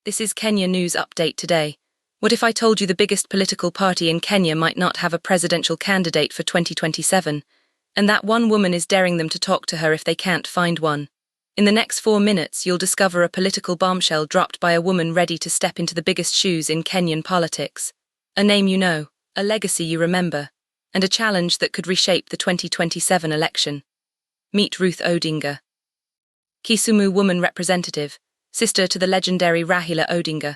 This is Kenya News Update today. What if I told you the biggest political party in Kenya might not have a presidential candidate for 2027, and that one woman is daring them to talk to her if they can't find one? In the next 4 minutes, you'll discover a political bombshell dropped by a woman ready to step into the biggest shoes in Kenyan politics. A name you know, a legacy you remember, and a challenge that could reshape the 2027 election. Meet Ruth Odinga. Kisumu woman representative, sister to the legendary Raila Odinga.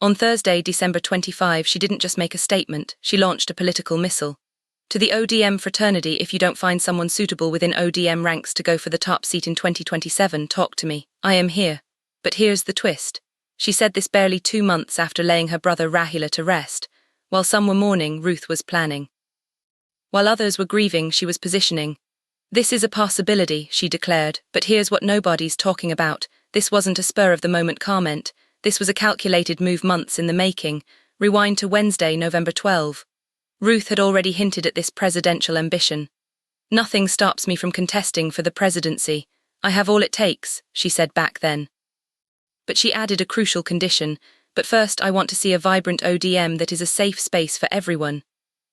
On Thursday, December 25, she didn't just make a statement, she launched a political missile. To the ODM fraternity, if you don't find someone suitable within ODM ranks to go for the top seat in 2027, talk to me. I am here. But here's the twist. She said this barely 2 months after laying her brother Raila to rest. While some were mourning, Ruth was planning. While others were grieving, she was positioning. This is a possibility, she declared, but here's what nobody's talking about. This wasn't a spur-of-the-moment comment. This was a calculated move months in the making. Rewind to Wednesday, November 12. Ruth had already hinted at this presidential ambition. "Nothing stops me from contesting for the presidency. I have all it takes," she said back then. But she added a crucial condition. "But first, I want to see a vibrant ODM that is a safe space for everyone."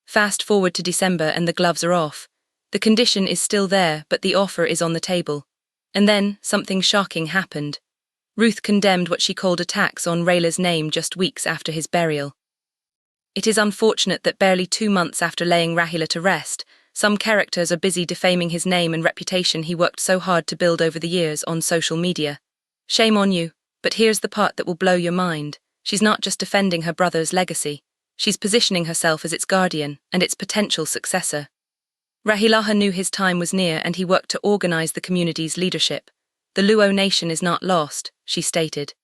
Fast forward to December and the gloves are off. The condition is still there, but the offer is on the table. And then, something shocking happened. Ruth condemned what she called attacks on Raila's name just weeks after his burial. It is unfortunate that barely 2 months after laying Raila to rest, some characters are busy defaming his name and reputation he worked so hard to build over the years on social media. Shame on you, but here's the part that will blow your mind. She's not just defending her brother's legacy. She's positioning herself as its guardian and its potential successor. Raila knew his time was near and he worked to organize the community's leadership. "The Luo nation is not lost," she stated.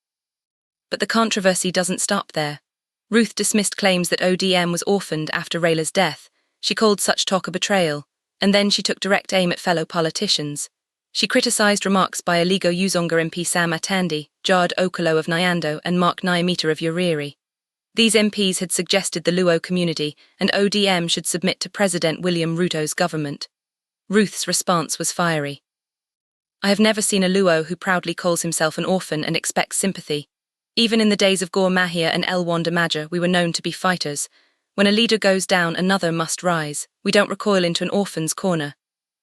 But the controversy doesn't stop there. Ruth dismissed claims that ODM was orphaned after Raila's death. She called such talk a betrayal, and then she took direct aim at fellow politicians. She criticized remarks by Aligo Uzonga MP Sam Atandi, Jard Okolo of Nyando, and Mark Nyamita of Uriri. These MPs had suggested the Luo community and ODM should submit to President William Ruto's government. Ruth's response was fiery. "I have never seen a Luo who proudly calls himself an orphan and expects sympathy. Even in the days of Gor Mahia and El Wanda Maja, we were known to be fighters. When a leader goes down, another must rise. We don't recoil into an orphan's corner.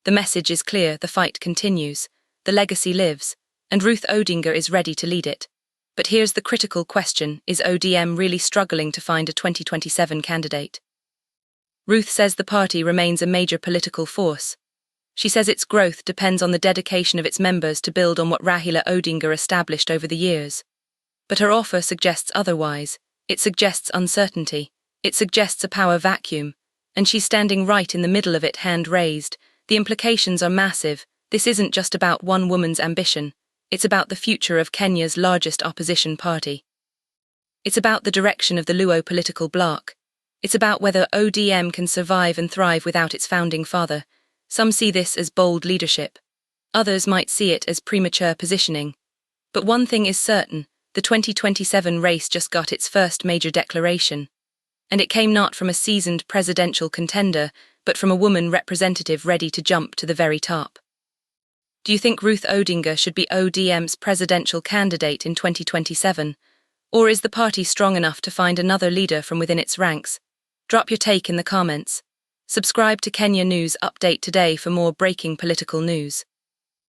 The message is clear, the fight continues, the legacy lives, and Ruth Odinga is ready to lead it. But here's the critical question, is ODM really struggling to find a 2027 candidate? Ruth says the party remains a major political force. She says its growth depends on the dedication of its members to build on what Raila Odinga established over the years. But her offer suggests otherwise. It suggests uncertainty. It suggests a power vacuum. And she's standing right in the middle of it, hand raised. The implications are massive. This isn't just about one woman's ambition. It's about the future of Kenya's largest opposition party. It's about the direction of the Luo political bloc. It's about whether ODM can survive and thrive without its founding father. Some see this as bold leadership. Others might see it as premature positioning. But one thing is certain, the 2027 race just got its first major declaration. And it came not from a seasoned presidential contender, but from a woman representative ready to jump to the very top. Do you think Ruth Odinga should be ODM's presidential candidate in 2027? Or is the party strong enough to find another leader from within its ranks? Drop your take in the comments. Subscribe to Kenya News Update today for more breaking political news.